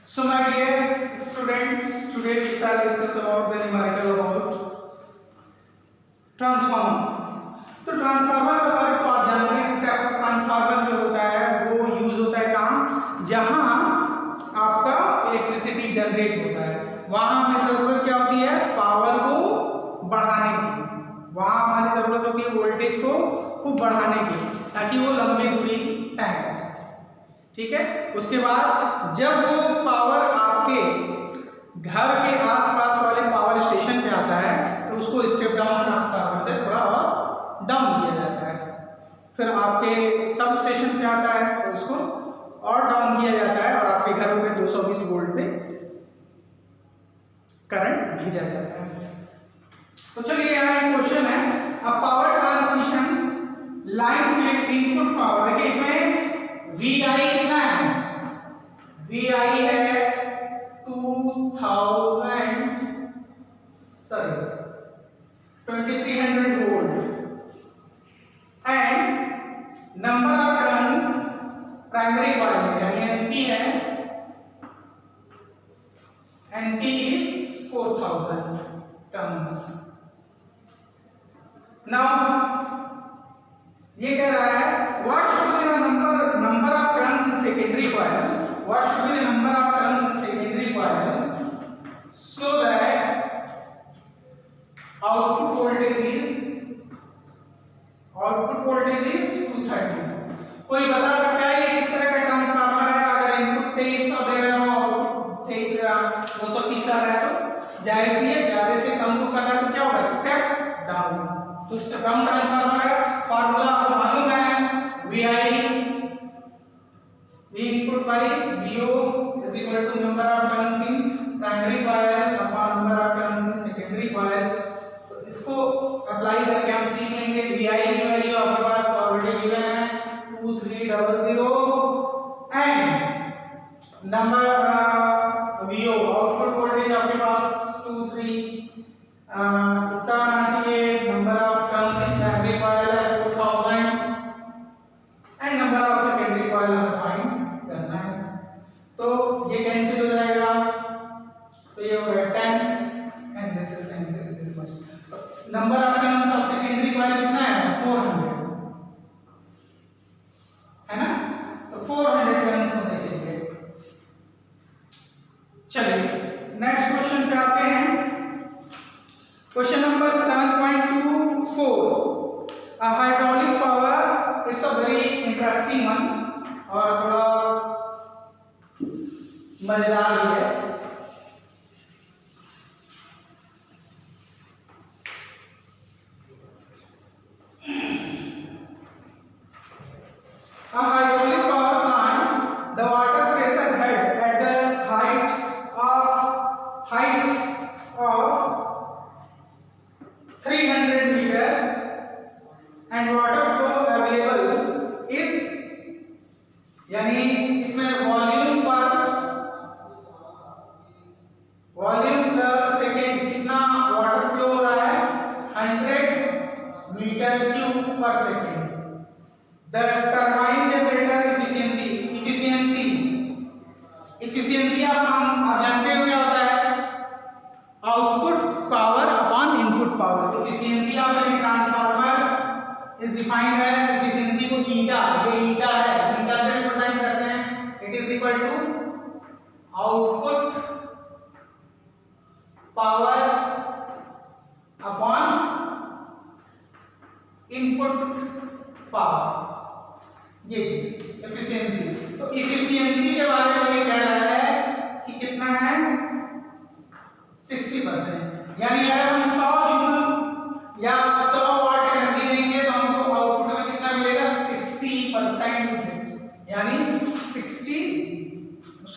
So my dear students, today we shall discuss about the numerical about transformer. तो transformer का work तो आप जानते हैं, स्टेप ट्रांसफार्मर जो होता है वो यूज होता है कहाँ, जहाँ आपका इलेक्ट्रिसिटी जनरेट होता है, वहाँ हमें जरूरत क्या होती है, पावर को बढ़ाने की। वहाँ हमारी जरूरत होती है वोल्टेज को खूब बढ़ाने की, ताकि वो लंबी दूरी तय कर सके। ठीक है, उसके बाद जब वो पावर आपके घर के आसपास वाले पावर स्टेशन पे आता है तो उसको स्टेप डाउन ट्रांसफार्मर से थोड़ा और डाउन किया जाता है। फिर आपके सब स्टेशन पे आता है तो उसको और डाउन किया जाता है और आपके घरों में 220 वोल्ट पे करंट भेजा जाता है। तो चलिए यहाँ एक क्वेश्चन है, अब power transmission line feed input power, देखिए इसमें VI कितना है, VI है 2300 volt and number of turns primary coil में यानी NP है, NP इज 4000 टर्न्स। नाउ ये कह रहा है what should be the number of turns in secondary coil, what should be the number of turns in secondary coil so that output voltage is 230। कोई बता सकता है ये किस तरह का ट्रांसफार्मर है? अगर इनपुट 2300 दे रहे हो, आउटपुट 230 आ रहा है तो जाहिर सी है ज्यादा से कम को कर रहा है तो क्या होगा, स्टेप डाउन। तो स्टेप डाउन ट्रांसफार्मर है, फार्मूला आपको मालूम है, VI V input by VO is equal to number of turns in primary coil upon number of turns in secondary coil। तो इसको अप्लाई करके हम सीख लेंगे। VI की वैल्यू आपके पास ऑलरेडी गिवन है 2300 and number VO output voltage आपके पास 23 इतना आना चाहिए, number of turns in primary coil है 4000 and number of secondary coil हमें फाइंड करना है। तो ये कैंसिल हो जाएगा, तो ये हो गया 10 and this is cancel this much. Number of turns of secondary coil कितना है, 400 है ना, तो 400 टर्न्स होने चाहिए। चलिए नेक्स्ट क्वेश्चन पे आते हैं, question number 7.24 a hydraulic power, it's a very interesting one और थोड़ा मजेदार भी है। A hydraulic power plant, the water pressure head at the height of 300 meter and water flow available is, यानी इसमें वॉल्यूम पर सेकेंड कितना वाटर फ्लो हो रहा है, 100 मीटर क्यूब पर second. The turbine generator efficiency आप जानते हो क्या होता है, output power upon input power. Efficiency of any transformer is defined है, इफिशियंसी को ईटा, ये ईटा है, ईटा से रिप्रेजेंट करते हैं, it is equal to output power upon input power, ये चीज एफिशिएंसी। तो एफिशिएंसी के बारे में ये कह रहा है कि कितना है, 60%। यानी अगर हम 100 जूल या 100 वाट एनर्जी देंगे तो हमको आउटपुट में कितना मिलेगा, 60%, यानी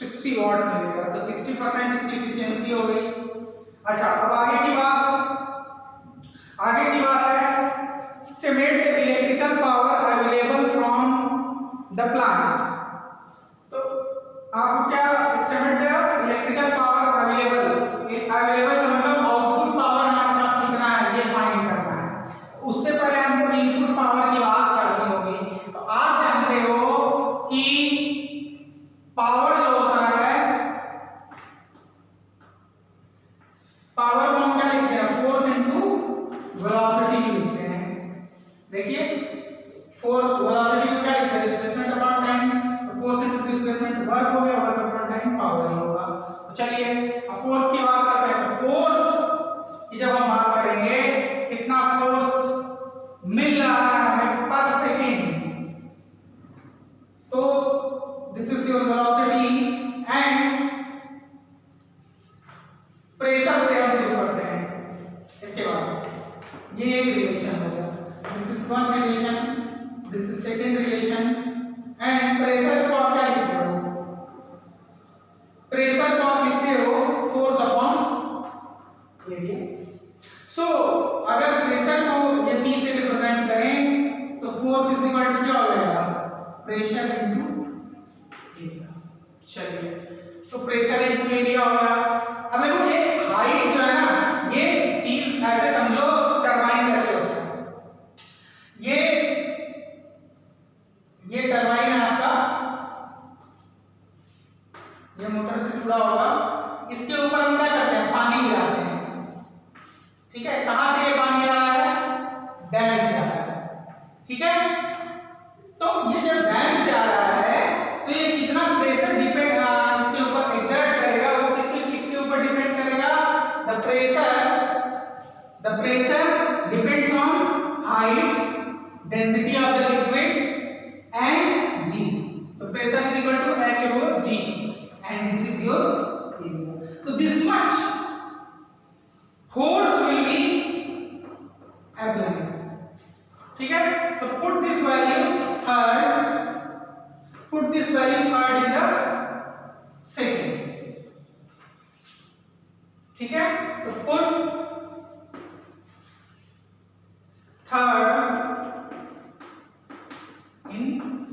60 वाट मिलेगा। तो 60% इसकी एफिशिएंसी हो गई। अच्छा, अब आगे की बात है, estimate the electrical power available from the plant। तो आपको क्या estimate the electrical power available का मतलब आउटपुट पावर हमारे पास कितना है ये फाइंड करना है। उससे पहले हमको इनपुट पावर की बात करनी होगी। तो आप जानते हो कि पावर जो होता है सेकेंड रिलेशन। एंड प्रेशर को आप क्या लिखते हो? प्रेशर को आप लिखते हो फोर्स अपॉन एरिया। सो अगर प्रेशर को ये P से रिप्रेजेंट करें तो फोर्स इज इक्वल टू क्या हो जाएगा? Pressure into area. चलिए, तो प्रेशर इनटू एरिया हो गया। अब देखो ये हाइट जो है ना, ये चीज ऐसे समझो टरबाइन कैसे होता है। ये टरबाइन है आपका, ये मोटर से जुड़ा होगा। इसके ऊपर हम क्या करते हैं? पानी गिराते हैं। ठीक है, कहां से ये पानी आ रहा है? डैम से आ रहा है। ठीक है, तो ये जब डैम से आ रहा है तो ये कितना प्रेशर डिपेंड इसके ऊपर एग्जर्ट करेगा, वो किसके ऊपर डिपेंड करेगा? The pressure depends on height, density of the liquid and G. तो pressure is equal to H over G and this is your area. So this much force will be applied. ठीक है, तो put this value third in the second. ठीक है, तो put third in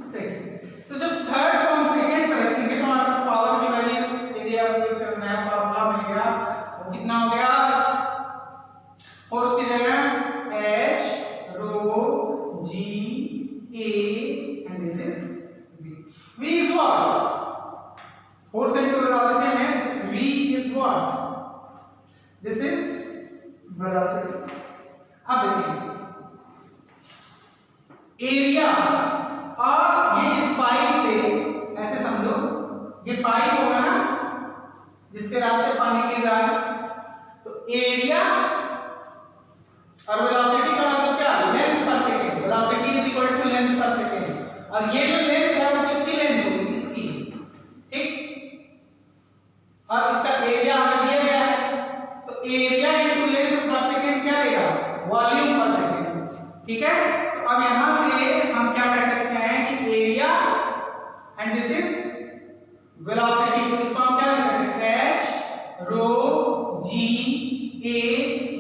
second. तो जब third को हम सेकंड पर रखेंगे तो हमारे पास पावर की वैल्यू के लिए अब एक नया फार्मूला मिल गया। वो कितना हो गया? फोर्स की जगह H rho G A and this is V. V is what? Force into velocity में this V is what? This is velocity. अब देखिए एरिया, और ये जिस पाइप से, ऐसे समझो ये पाइप होगा ना जिसके रास्ते पानी गिर रहा है, तो एरिया और वेलोसिटी का मतलब क्या? Length per second. Velocity is equal to length per second, और ये जो लेंथ है वो किसकी लेंथ होगी? इसकी। ठीक, और इसका एरिया हमें दिया गया है, तो area into length per second क्या देगा? वॉल्यूम पर सेकंड। ठीक है, तो अब यहां से हम क्या कह सकते हैं कि area and this is velocity, तो इसको हम क्या लिख सकते हैं? H rho G A,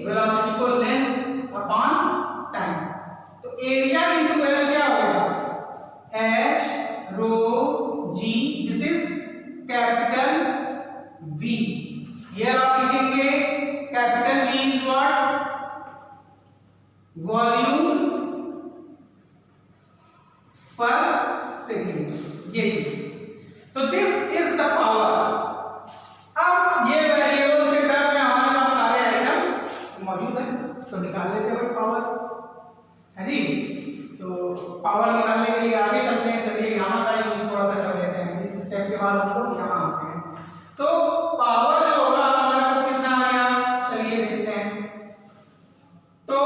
velocity को लेंथ अपॉन टाइम। तो एरिया इनटू L क्या होगा? H rho G, this is capital V। Here आप लिखेंगे capital V is what? Volume पर सेकेंड। ये चीज, तो दिस इज द पावर। अब ये वेरिएबल्स के टर्म में हमारे पास सारे आइटम मौजूद हैं, तो निकाल लेते हैं पावर। है जी, तो पावर निकालने के लिए आगे चलते हैं। चलिए यहाँ का यूज थोड़ा सा कर लेते हैं, इस स्टेप के बाद हम लोग यहाँ आते हैं। तो पावर जो होगा हमारे पास कितना आ गया? चलिए देखते हैं। तो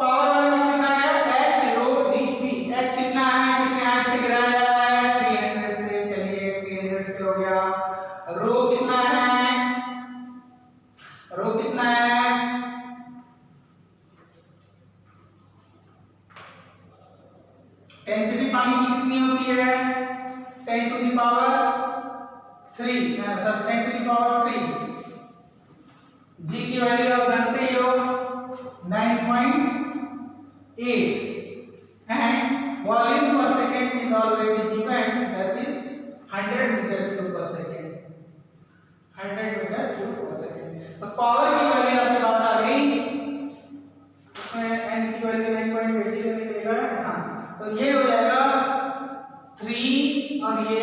पावर हमारे पास कितना आ गया? H rho G P। H कितना है? कितने हाइट से गिराया जा रहा है? 300 से। चलिए 300 से हो गया। रो कितना है? रो कितना है? डेंसिटी पानी की कितनी होती है? 10 to the power 3, sir 10 to the power 3। G की वैल्यू आप जानते ही हो 9.8 and volume per second is already given, that is 100 meter cube per second। 100 meter cube per second। तो पावर की वैल्यू आपके पास आ गई, इसमें n की वैल्यू 9.8 निकलेगा। हाँ, तो ये हो जाएगा 3 और ये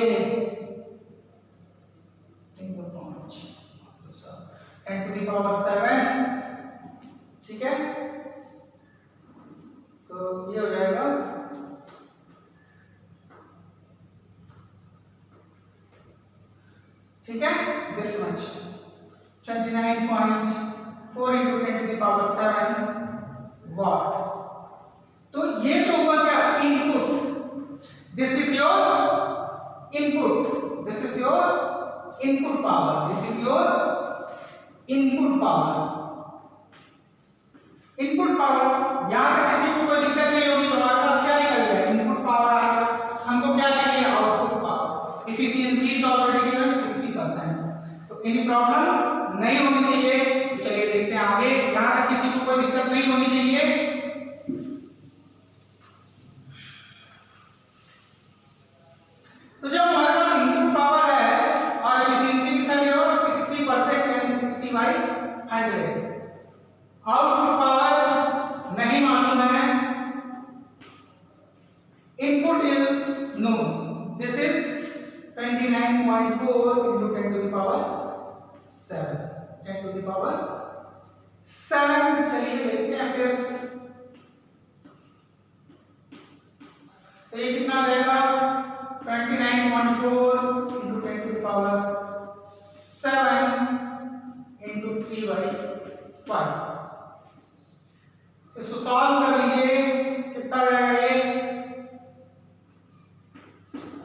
10 to the power 7। ठीक है, तो ये हो जाएगा ठीक है this much 29.4 into 10 to the power 7 watt। तो ये तो हुआ क्या? Input. This is your input, this is your input power, this is your input power. Input power, यहां तक किसी को कोई दिक्कत नहीं होगी, तो हमारे पास क्या निकल गया? इनपुट पावर आ efficiency is already given 60%, तो एनी प्रॉब्लम नहीं होनी चाहिए। तो चलिए देखते हैं आगे, यहाँ तक किसी को कोई दिक्कत नहीं होनी चाहिए। तो जब हमारे पास इनपुट पावर है और एफिशिएंसी कितना दिया हुआ 60% यानी 60 by 100, आउटपुट पावर नहीं मालूम है, input is no, this is 29.4 into 10 to the power 7, 10 to the power 7। चलिए देखते हैं फिर, तो ये कितना आ जाएगा 29.4 into 10 to the power 7 into 3 by 5। इसको सॉल्व कर लीजिए, कितना आ जाएगा ये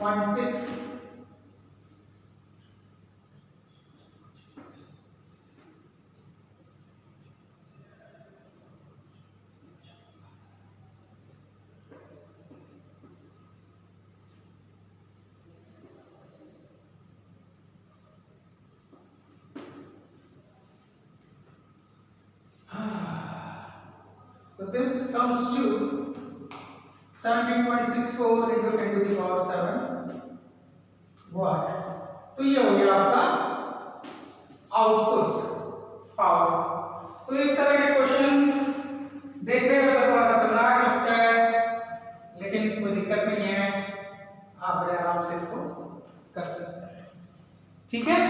0.6, so this comes to 17.64 into 10 to the power 7 watt। तो ये हो गया आपका आउटपुट पावर। तो इस तरह के क्वेश्चंस देखने में तो थोड़ा खतरनाक लगता है, लेकिन कोई दिक्कत नहीं है, आप बड़े आराम से इसको कर सकते हैं। ठीक है,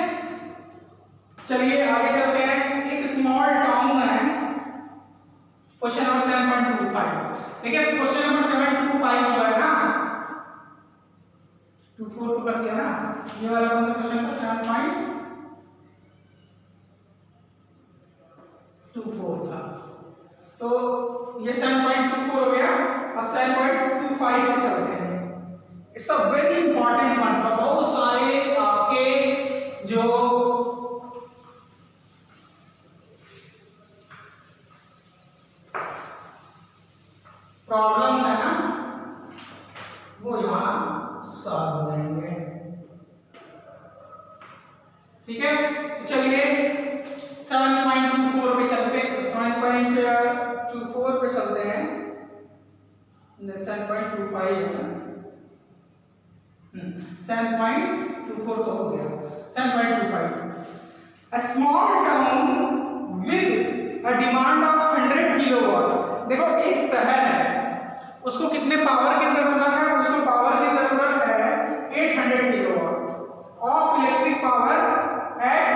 चलिए आगे चलते हैं। एक स्मॉल टाउन है, क्वेश्चन नंबर 7.25। देखिए क्वेश्चन नंबर 7.25 जो है ना, 24 को कर दिया ना, ये वाला कौन सा क्वेश्चन था 7.24 था, तो ये 7.24 हो गया। अब 7.25 पे चलते हैं। It's a very important one, बहुत सारे आपके जो प्रॉब्लम्स है ना वो यहाँ सॉल्व हो जाएंगे। ठीक है, तो चलिए 7.24 पे चलते हैं, 7.24 पे चलते हैं, 7.25 है ना, 7.24 तो हो गया। 7.25, a small town with a demand of 100 kilowatt. देखो एक शहर है, उसको कितने पावर की जरूरत है, उसको पावर की जरूरत है 800 kilowatt of electric power at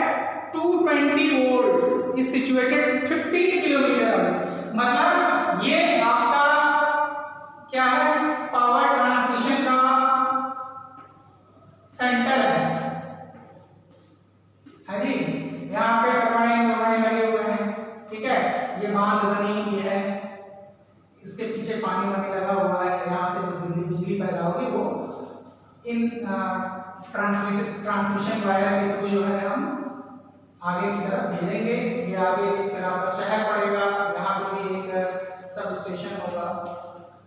220 volt is situated 15 kilometre away. मतलब ये आपका क्या है, पावर ट्रांसमिशन का सेंटर है जी। यहाँ पे टरबाइन लगे हुए हैं, ठीक है, ये बांध बनी हुई है, इसके पीछे पानी वानी लगा हुआ है, यहाँ से जो बिजली पैदा होगी वो इन ट्रांसमिशन वायर के थ्रू जो है हम आगे की तरफ भेजेंगे। ये आगे फिर आपका शहर पड़ेगा, यहाँ पे भी एक सब स्टेशन होगा,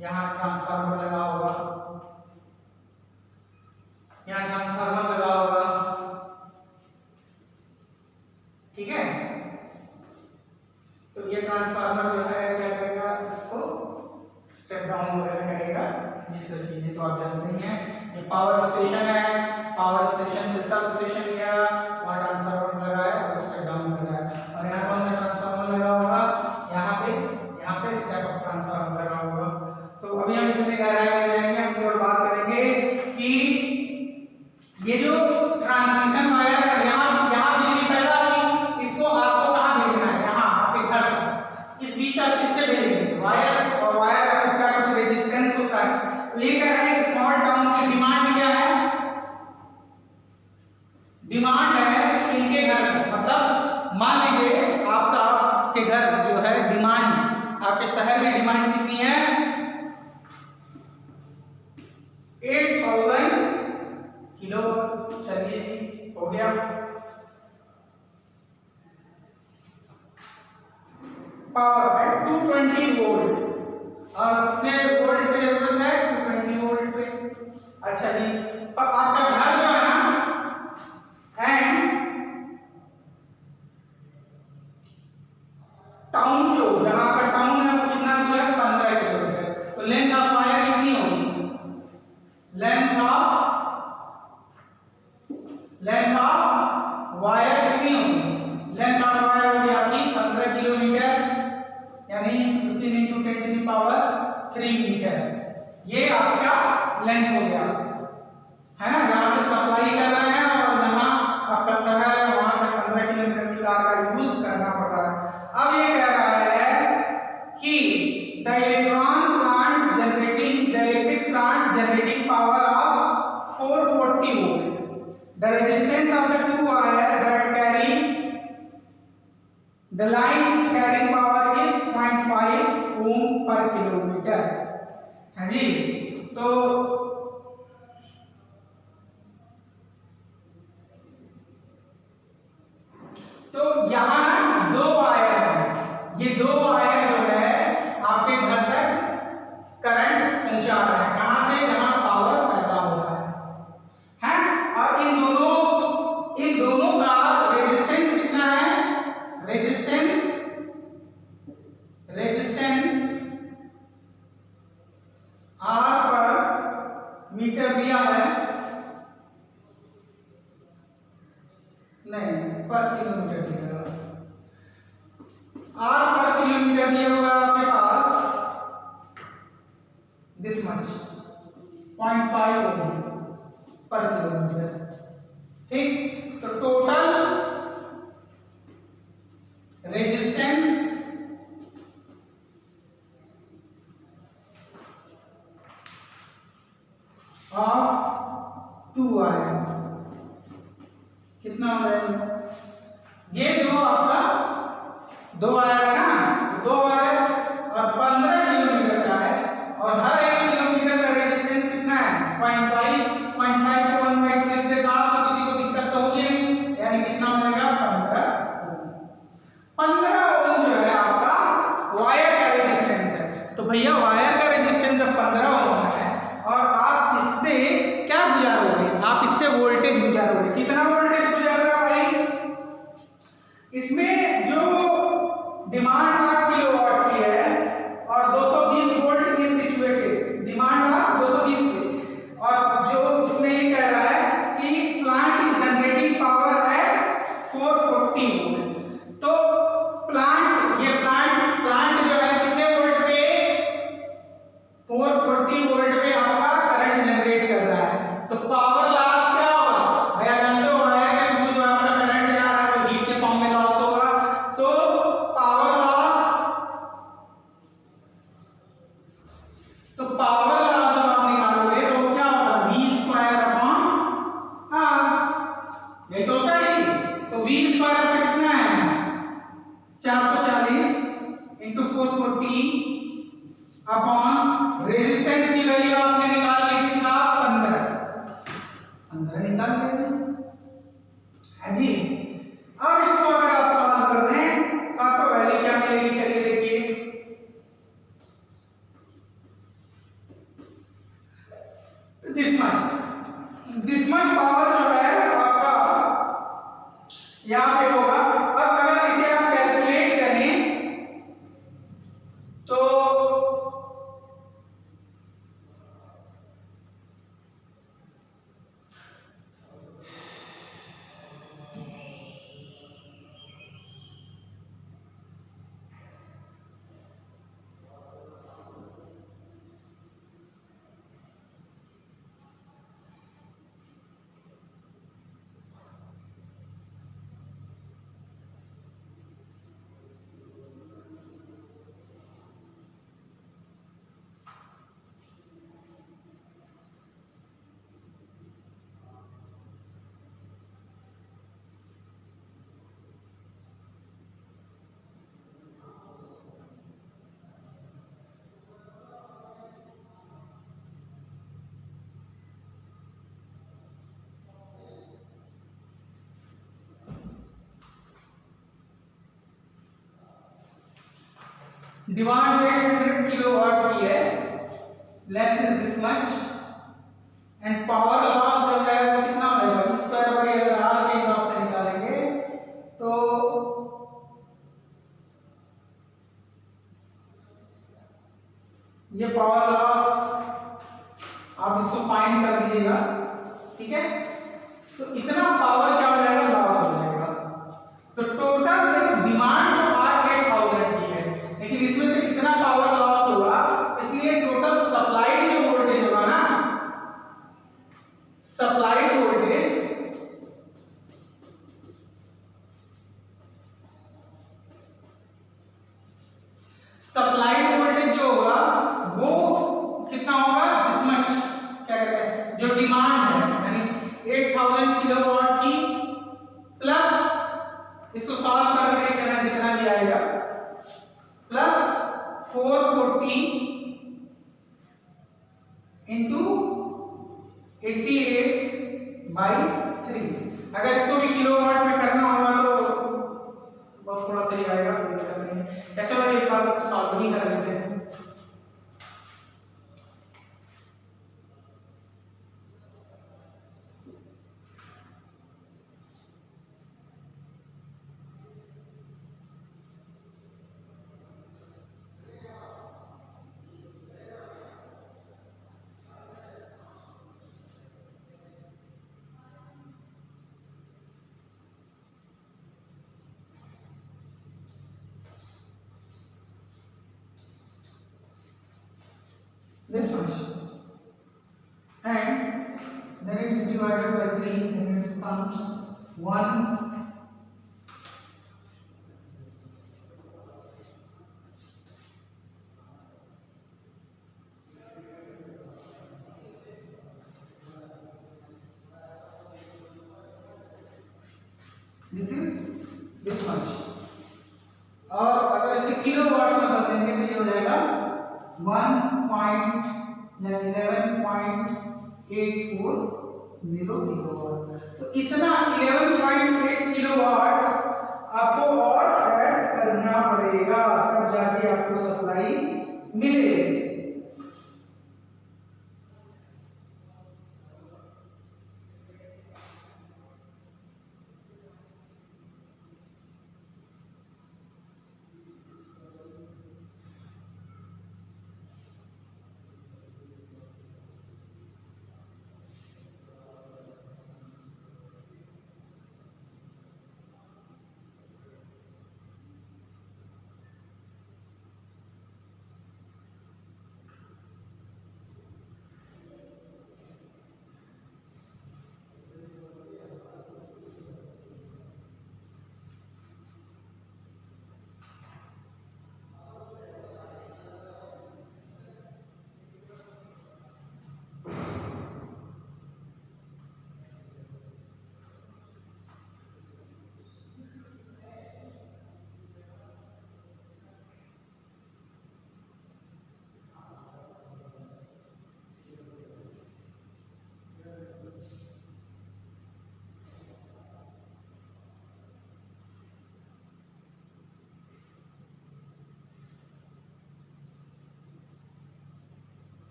यहाँ ट्रांसफार्मर लगा होगा, यहाँ ट्रांसफार्मर लगा होगा, ठीक है। तो ये ट्रांसफार्मर जो है क्या करेगा, इसको स्टेप डाउन वगैरह करेगा, ये सब चीजें तो आप जानते ही हैं। ये पावर स्टेशन है, पावर स्टेशन से सब स्टेशन गया, वहाँ ट्रांसफार्मर लगाया और स्टेप डाउन कर रहा है। और यहाँ कौन सा ट्रांसफार्मर लगा होगा, यहाँ पे स्टेप अप ट्रांसफार्मर लगा होगा। तो अभी हम इतने गहराई में जाएंगे, हम और बात करेंगे कि ये जो ट्रांसमिशन वायर है, यहाँ बिजली पैदा हुई, इसको आपको कहाँ भेजना है, यहाँ आपके घर, इस बीच आप किससे भेजेंगे, वायर, और वायर का कुछ रेजिस्टेंस होता है। तो ये कह रहे हैं कि स्मॉल टाउन की डिमांड क्या है, डिमांड है इनके घर, मतलब मान लीजिए आप साहब के घर जो है डिमांड, आपके शहर की डिमांड कितनी है 8000 किलो। चलिए जी हो गया। पावर है 220 वोल्ट, और कितने वोल्ट पे जरूरत है 220 वोल्ट पे। अच्छा जी, अब आपका घर जो है लेंथ ऑफ वायर कितनी होगी? लेंथ ऑफ वायर होगी आपकी 15 किलोमीटर, यानी 15 × 10⁻³ मीटर। ये आपका लेंथ हो गया, है ना। यहाँ से सप्लाई कर रहे हैं और यहाँ आपका शहर है, वहां तक 15 किलोमीटर की तार का यूज करना पड़ रहा है। अब ये कह रहा है कि the electric plant generating power of 440 volt. The resistance of the two wire that carry the line carrying power is 0.5 ohm per kilometer. हाँ जी, तो यहाँ दो वायर है, ये दो वायर जो है आपके घर तक करंट पहुंचा रहा है। कहां से? जहां पावर पैदा हो रहा है। और इन दोनों का रेजिस्टेंस कितना है? रेजिस्टेंस R पर मीटर दिया है, नहीं पर किलोमीटर दिया है। R पर किलोमीटर दिया हुआ आपके पास दिस मच 0.5 ओम पर किलोमीटर। ठीक, तो total resistance of to wires कितना हो जाएगा? ये आपका दो वायर है ना, दो वायर और 15 किलोमीटर का है, और हर 1 किलोमीटर का रेजिस्टेंस कितना है? 0.5 को 1/2 लिख दे साहब, तो किसी को दिक्कत तो होगी नहीं, यानी कितना हो जाएगा? 15 ओम जो है आपका वायर का रेजिस्टेंस है। तो भैया वायर का रेजिस्टेंस 15 ओम है, और आप इससे क्या गुजारोगे? आप इससे वोल्टेज गुजारोगे। कितना वोल्टेज गुजार रहा है भाई? इसमें जो डिमांड 8 किलोवाट की है और 220 वोल्ट इज सिचुएटेड, डिमांड 220 की, और जो इसमें ये कह रहा है कि plant is generating power at 440 volt. तो प्लांट जो है कितने वोल्ट पे? 440 वोल्ट पे आपका करंट जनरेट कर रहा है। तो पावर लॉस क्या होगा भैया? जानते हो वायर के थ्रू जो आपका करंट जा रहा है वो हीट के फॉर्म में लॉस होगा। तो पावर लॉस जब आप निकालोगे तो क्या होगा? V²/R, ये तो होता ही। तो V² आपका कितना है? 440 × 440 अपॉन रेजिस्टेंस की वैल्यू आपने निकाल ली थी साहब 15 निकाल लिया है जी। अब इसको अगर आप सॉल्व कर दें तो आपको वैल्यू क्या मिलेगी? चलिए देखिए, दिस मच पावर जो है आपका यहां पे होगा। अब अगर इसे आप कैलकुलेट करें तो डिमांड 800 किलोवाट की है, length is this much, and power loss जो है वो कितना हो जाएगा? V²/R के हिसाब से निकालेंगे तो ये पावर लॉस आप इसको फाइंड कॉमेंट कर दीजिएगा, ठीक है। तो इतना पावर क्या हो जाएगा, लॉस हो जाएगा। तो टोटल डिमांड तो आज 8000 की है, लेकिन इसमें से इतना पावर लॉस होगा, इसलिए टोटल सप्लाइड जो वोल्टेज होगा ना, सप्लाइड वोल्टेज जो होगा वो कितना होगा, दिस मच, क्या कहते हैं, जो डिमांड है यानी 8000 किलोवाट की प्लस, इसको सॉल्व करके देख लेना जितना भी आएगा, प्लस 440 इंटू 88/3। अगर इसको भी किलोवाट में करना होगा तो बहुत थोड़ा सही आएगा, कोई दिक्कत नहीं है। या चलो एक बार सॉल्व ही कर लेते हैं। This much, and then it is divided by 3, then it comes 1 this is this much। और अगर इसे किलोवाट में बदलेंगे तो ये हो जाएगा 11.84 किलोवाट। तो इतना 11.8 किलोवाट आपको और ऐड करना पड़ेगा, तब जाके आपको सप्लाई मिलेगी।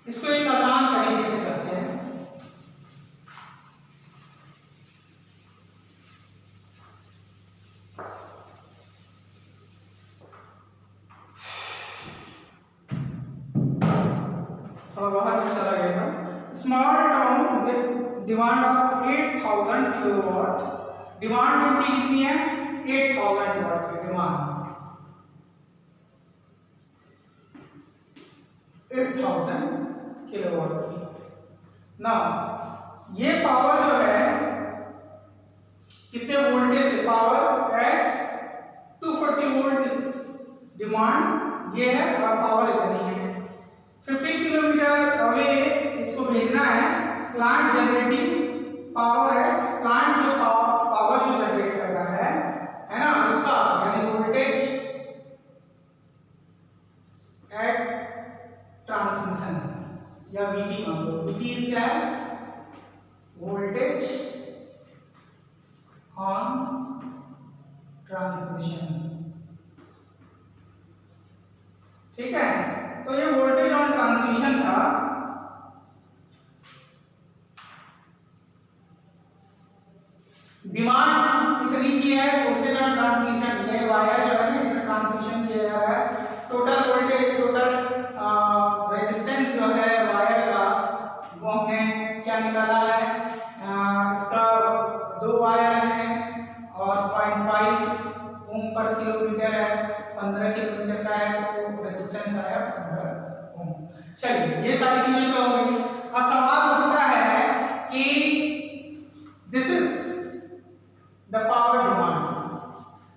इसको एक आसान तरीके से करते हैं। थोड़ा बाहर चला गया था। Small town with demand of 8000 kilowatt, demand इनकी कितनी है 8000 वाट की डिमांड, 8000 किलोवाट की। ना ये पावर जो है कितने वोल्टेज से, पावर एट 240 वोल्ट इस डिमांड ये है और पावर इतनी है। 15 किलोमीटर अवे इसको भेजना है। प्लांट जनरेटिंग पावर है, प्लांट जो पावर जो जनरेट कर रहा है ना, उसका यानी वोल्टेज एट ट्रांसमिशन या वीटी मान लो, वीटी इज क्या है वोल्टेज ऑन ट्रांसमिशन, ठीक है। तो ये वोल्टेज ऑन ट्रांसमिशन था। डिमांड इतनी की है, वोल्टेज ऑन ट्रांसमिशन, ये वायर जो है ना इसमें ट्रांसमिशन किया जा रहा है। टोटल वोल्टेज, टोटल रेजिस्टेंस जो है वायर का वो हमने क्या निकाला है, इसका 2 वायर है और 0.5 ओम पर किलोमीटर है, 15 किलोमीटर का है तो रेजिस्टेंस आया 15 ओम। चलिए ये सारी चीजें तो हो गई। अब सवाल उठता है कि this is the power demand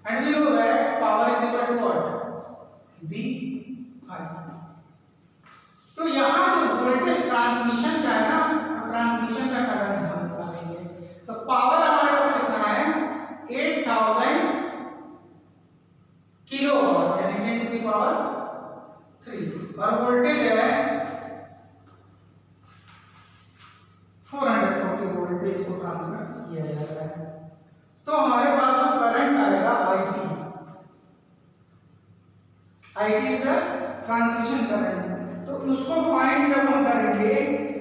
and we know that power is equal to what V I। तो यहाँ जो वोल्टेज ट्रांसमिशन का है ना, ट्रांसमिशन का करंट हम निकालेंगे। तो पावर हमारे पास कितना है 8000 किलोवाट यानी 10 टू द पावर 3 और वोल्टेज है 440 वोल्ट पे इसको ट्रांसफर किया जा रहा है। तो हमारे पास जो करंट आएगा IT is a transmission current, तो उसको फाइंड जब हम करेंगे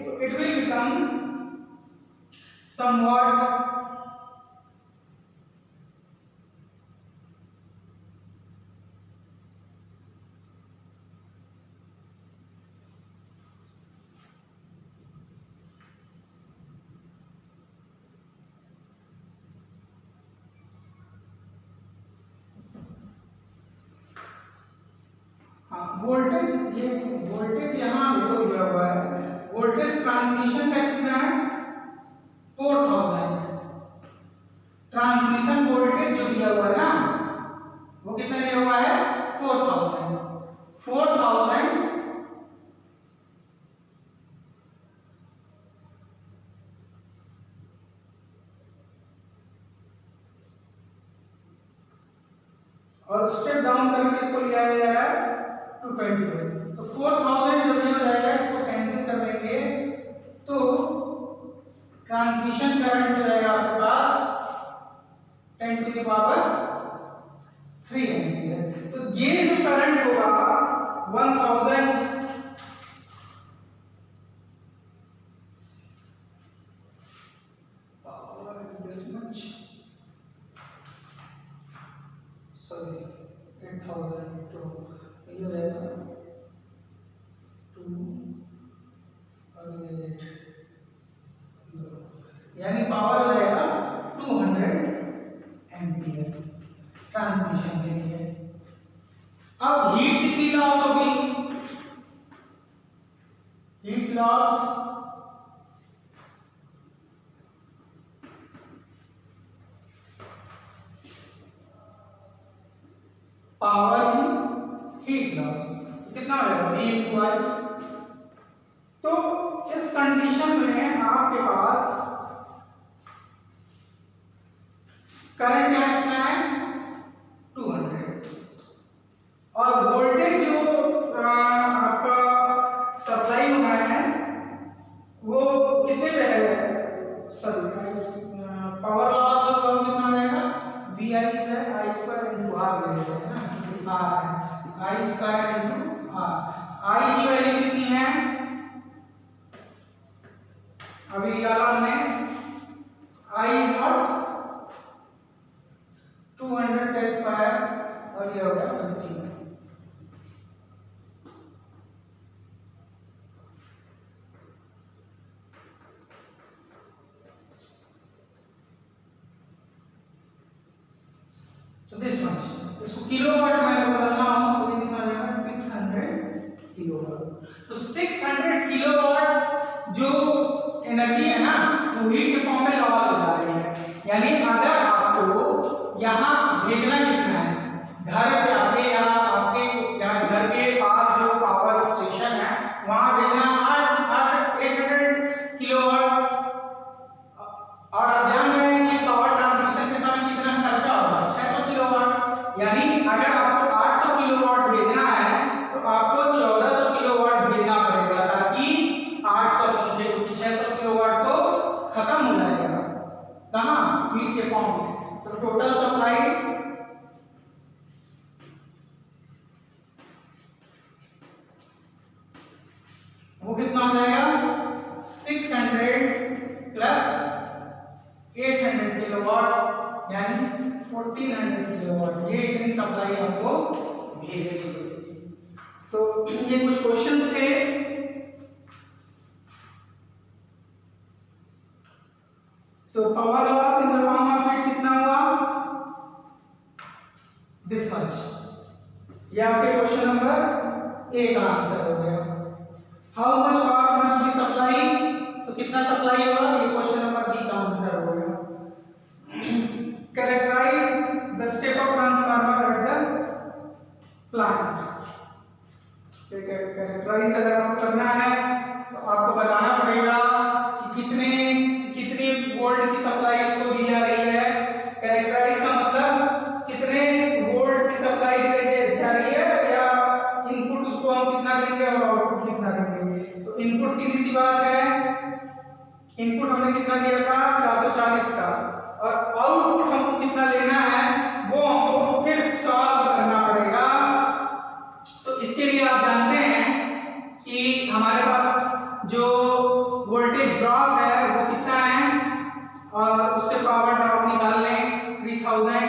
तो it will become somewhat voltage, ये वोल्टेज यहाँ देखो दिया हुआ है, वोल्टेज ट्रांसमिशन का कितना है 4000, ट्रांसमिशन वोल्टेज जो दिया हुआ है ना वो कितना दिया हुआ है 4000 और स्टेप डाउन करके इसको लिया जा रहा है 220। तो 4000 जब ये हो जाएगा इसको कैंसिल कर देंगे तो ट्रांसमिशन करंट हो जाएगा आपके पास 10 टू द पावर 3 एम्पीयर। तो ये जो करंट होगा 1000 power is this much, sorry 8000 to ये रहेगा 2 और ये 8, यानी पावर हो जाएगा 200 एम्पीयर ट्रांसमिशन के लिए। अब हीट कितनी लॉस होगी, heat loss power heat loss कितना होगा V into I। तो इस कंडीशन में आपके पास करंट कितना है 200 और वोल्टेज जो आपका सप्लाई हो रहा है वो कितने पे है, सॉरी पावर लॉस होगा कितना आएगा VI है I स्क्वायर into R ले लेते हैं ना, R I square into R। I की वैल्यू कितनी है इसको किलोवाट में बदलना हो तो ये कितना आ जाएगा 600 किलोवाट। तो 600 किलोवाट जो एनर्जी है ना वो हीट के फॉर्म में लॉस हो जा रही है। यानी अगर आपको यहाँ भेजना कितना है घर पे आके या आपके घर के पास जो पावर स्टेशन है वहां भेजना 800 किलोवाट, और आप जान रहे हैं कि पावर ट्रांसमिशन के समय कितना खर्चा होगा 600 किलोवाट। यानी अगर आपको 800 किलोवाट भेजना है तो आपको 1400 किलोवाट भेजना पड़ेगा ताकि 800 पहुंचे, क्योंकि 600 किलोवाट तो खत्म हो जाएगा कहाँ हीट के फॉर्म में। तो टोटल सप्लाई वो कितना हो जाएगा 600 प्लस 800 किलोवाट यानी 1400 किलोवाट। ये इतनी सप्लाई आपको भेजनी पड़ेगी। तो ये कुछ क्वेश्चंस थे। तो power loss in the form of heat कितना हुआ दिस मच। ये आपके क्वेश्चन नंबर 1 का आंसर हो गया। How much power must be supply, तो कितना सप्लाई होगा ये क्वेश्चन नंबर 3 का आंसर हो गया। Characterise the step of transformer at the plant. Characterise अगर आपको करना है तो आपको बताना पड़ेगा कि कितनी वोल्ट की सप्लाई उसको दी जा रही है। कैरेक्टराइज का मतलब कितने वोल्ट की सप्लाई दी जा रही है या इनपुट उसको हम कितना देंगे और आउटपुट कितना देंगे। तो इनपुट सीधी सी बात है, इनपुट हमने कितना दिया था 440 का, और आउटपुट हमको कितना लेना है वो हमको फिर सॉल्व करना पड़ेगा। तो इसके लिए आप जानते हैं कि हमारे पास जो वोल्टेज ड्रॉप है वो कितना है और उससे पावर ड्रॉप निकाल लें 3000।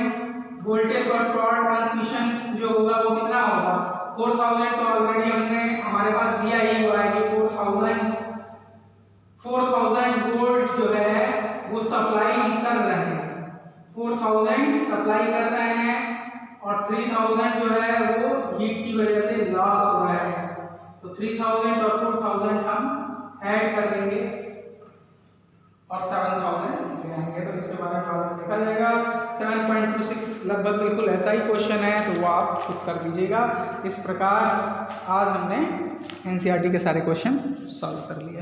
वोल्टेज पर पावर ट्रांसमिशन जो होगा वो कितना होगा 4000। तो ऑलरेडी हमने हमारे पास दिया ही हुआ है कि 4000 वोल्ट जो है वो सप्लाई हम कर रहे हैं। 4000 सप्लाई कर रहे हैं और 3000 जो है वो हीट की वजह से लॉस हो रहा है। तो 3000 और 4000 हम ऐड कर देंगे और 7000 ले आएंगे। तो इसके बारे में बाद में देखा जाएगा। 7.26 लगभग बिल्कुल ऐसा ही क्वेश्चन है, तो वो आप खुद कर दीजिएगा। इस प्रकार आज हमने एनसीईआरटी के सारे क्वेश्चन सॉल्व कर लिए।